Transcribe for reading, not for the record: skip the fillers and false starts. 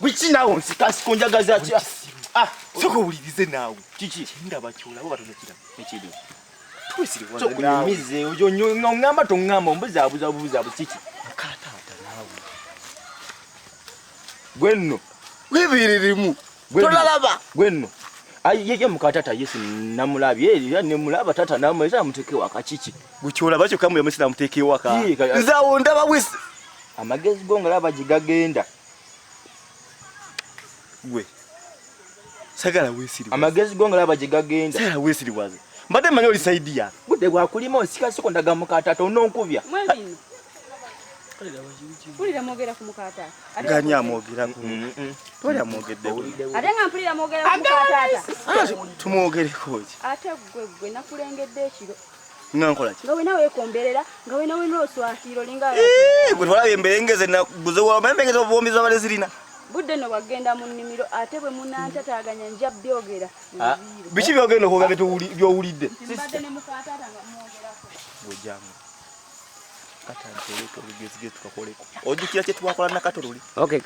Gwiki nawo nsikasi konjagaza kya. Soko ulirize nawe. Kiki? Ndaba chola bo batonekira. Ekiri. Twisiri wa. Soko nyimize ojo ngamba to ngamba ombuza abuza kiki? Mukatata nawe. Gwenno. Webiririmu. Tolalaba. Gwenno. Ye mukatata Yesu namulabye ya nemulaba tata namweza muteke wakachiki. Guchola bacho kamwe yamesina muteke waka. Nzawo ndaba wisi. Amagezi gonga laba jigagenda. Gwe. Sagala wesiri. Amagezi gonga laba jigagenda. Sagala wesiri waze. Mbade manyo lisaidia. Bude gwakulima osika siko ndaga mukatata ononkubya. Mwebino. Pulira mogera ku mukatata. Gani amogera ku. Toli amogedde. Ate nga mpulira mogera ku mukatata. Tumogere koji. Ate gwe nakulengedde ekiro. Ngankola ki? Nga wena wekomberera, nga wena oswakiro linga. Gwe twala emberengeze na guze wa emberengeze obombiza bale zirina. Budde no bagenda mu nnimiro ate bwe munantataganya nja byogera. Biki byogenda ko gabeto byowulidde. Mbadde ne mukatata nga mwogerako. Bojamu. Kata nteleko bigezige tukakoleko. Ojukira kye twakola na katoluli. Okay.